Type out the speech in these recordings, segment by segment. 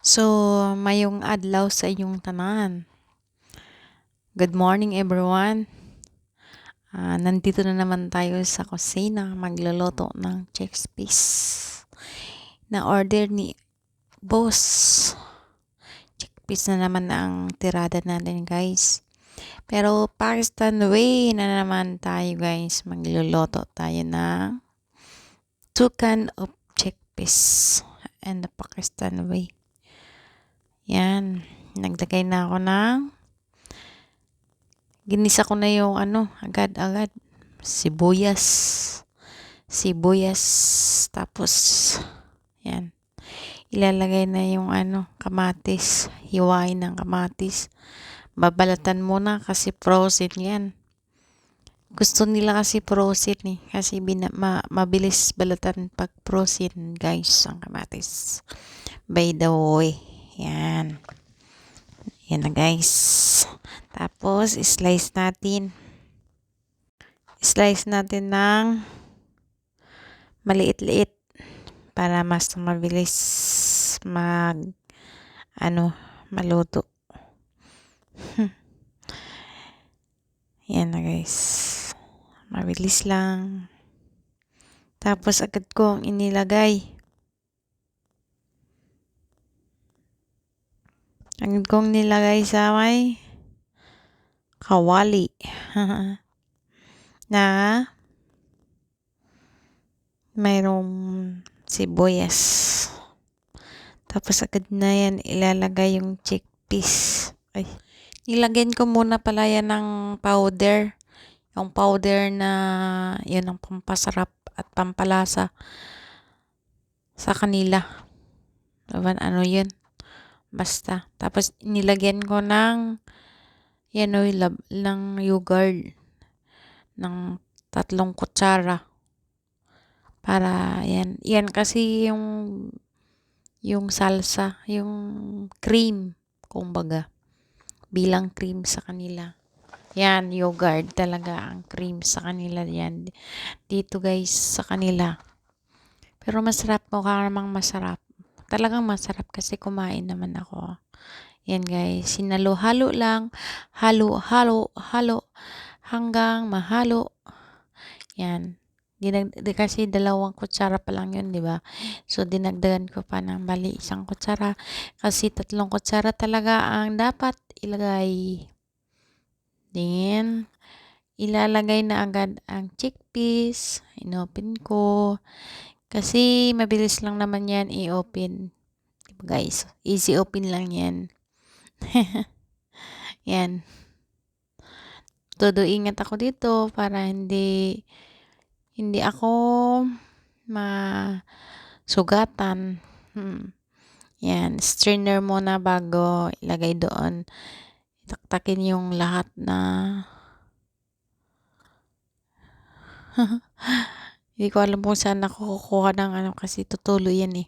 So, mayong adlaw sa inyong tanan. Good morning everyone. Nandito na naman tayo sa kusina magluluto ng chickpeas na order ni boss. Chickpeas na naman ang tirada natin guys. Pero Pakistan way na naman tayo guys. Magluluto tayo ng 2 can of chickpeas and the Pakistan way. Yan. Nagdagay na ako ng ginisa ko na yung agad-agad. Sibuyas. Sibuyas. Tapos, yan. Ilalagay na yung kamatis. Hiwain ng kamatis. Babalatan muna kasi frozen yan. Gusto nila kasi frozen eh. Kasi mabilis balatan pag frozen guys ang kamatis. By the way. Yan. Yan na guys. Tapos, slice natin. Slice natin ng maliit-liit para mas mabilis maluto. Yan na guys. Mabilis lang. Tapos, agad kong inilagay. Agad kong nilagay sa may kawali. Na mayroong sibuyas. Tapos agad na yan ilalagay yung chickpeas. Ay, nilagyan ko muna pala yan ng powder. Yung powder na yun ang pampasarap at pampalasa sa kanila. Ano yun? Basta. Tapos nilagyan ko ng ng yogurt ng 3 kutsara. Para yan kasi yung salsa, yung cream, kumbaga, bilang cream sa kanila. Yan, yogurt talaga ang cream sa kanila yan. Dito guys, sa kanila. Pero masarap, mukha namang masarap. Talagang masarap kasi kumain naman ako. Yan guys, sinalo-halo lang. Halo, halo, halo. Hanggang mahalo. Yan. Kasi 2 kutsara pa lang yun, di ba? So, dinagdagan ko pa ng bali 1 kutsara. Kasi 3 kutsara talaga ang dapat ilagay. Then, ilalagay na agad ang chickpeas. Inopen ko. Kasi, mabilis lang naman yan i-open. Diba guys? Easy open lang yan. Yan. Todo ingat ako dito para hindi ako masugatan. Yan, strainer muna bago ilagay doon. Taktakin yung lahat na hindi ko alam kung saan ako kukuha ng kasi tutulo yan eh.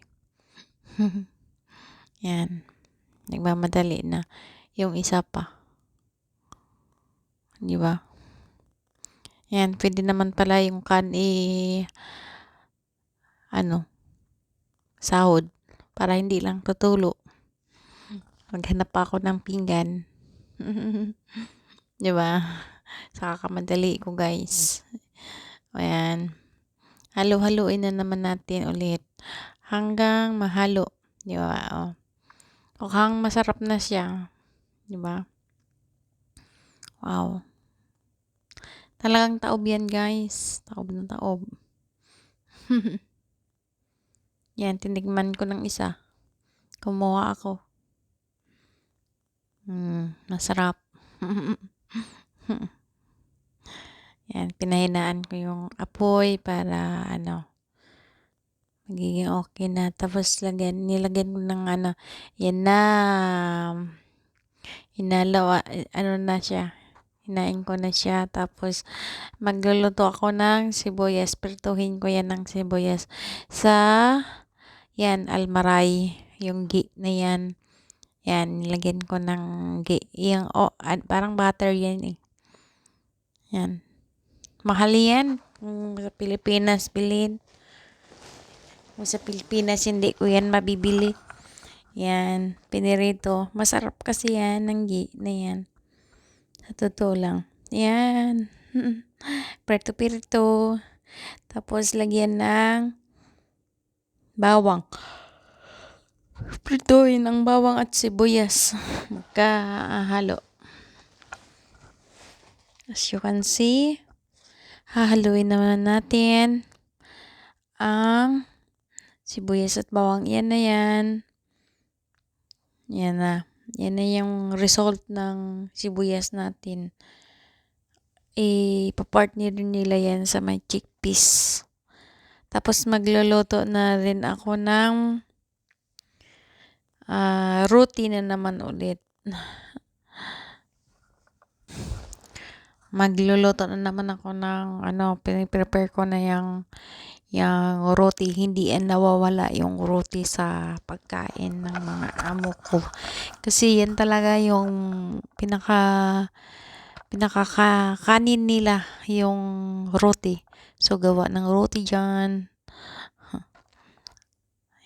Yan. Nagmamadali na. Yung isa pa. Di ba? Yan, pwede naman pala yung sahod para hindi lang tutulo. Maghanap pa ako ng pinggan. Di ba? Sa kakamadali ko guys. Ayan. Halo-haluin na naman natin ulit. Hanggang mahalo. Di ba? O. Mukhang masarap na siya. Di ba? Wow. Talagang taob yan guys. Taob na taob. Yan, tinigman ko ng isa. Kumuha ako. Masarap. Yan, pinahinaan ko yung apoy para magiging okay na. Tapos nilagyan ko ng yan na, na siya. Hinain ko na siya. Tapos, magluluto ako ng sibuyas. Pertuhin ko yan ng sibuyas sa, almaray. Yung ghee na yan. Yan, nilagyan ko ng ghee. Yung, parang butter yan eh. Yan. Mahal yan. Sa Pilipinas, bilhin. Kung sa Pilipinas, hindi ko yan mabibili. Yan, pinirito. Masarap kasi yan, na yan. Sa totoo lang. Yan. Prito-pirito. Tapos, lagyan ng bawang. Prituin ang bawang at sibuyas. Magkahalo. As you can see, hahaluin naman natin ang sibuyas at bawang. Yan na yan. Yan na. Yan na yung result ng sibuyas natin. Ipapartner nila yan sa may chickpeas. Tapos magluluto na rin ako ng roti na naman ulit. Magluluto na naman ako ng piniprepare ko na yung roti. Hindi nawawala yung roti sa pagkain ng mga amo ko. Kasi yan talaga yung pinakakanin nila, yung roti. So, gawa ng roti dyan.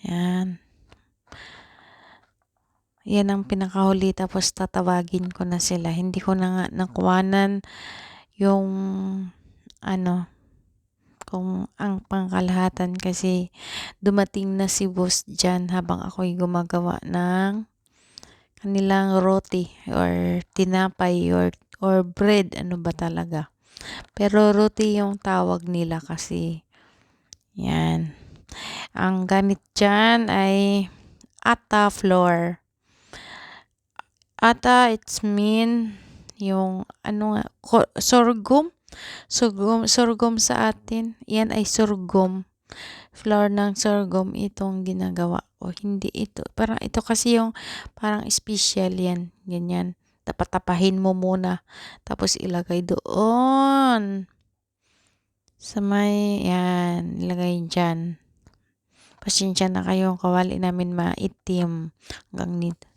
Yan. Yan ang pinakahuli. Tapos tatawagin ko na sila. Hindi ko na nga nakuwanan yung kung ang pangkalahatan kasi dumating na si boss dyan habang ako'y gumagawa ng kanilang roti or tinapay or bread, ano ba talaga. Pero roti yung tawag nila kasi. Yan. Ang gamit dyan ay ata flour. Ata, it's mean yung sorghum. Sorghum sa atin. Yan ay sorghum. Flour ng sorghum itong ginagawa. O hindi ito. Parang ito kasi yung parang special yan. Ganyan. Tapatapahin mo muna. Tapos ilagay doon. Sa may, yan. Ilagay dyan. Pasensya na kayo. Kawali namin maitim. Hanggang nito.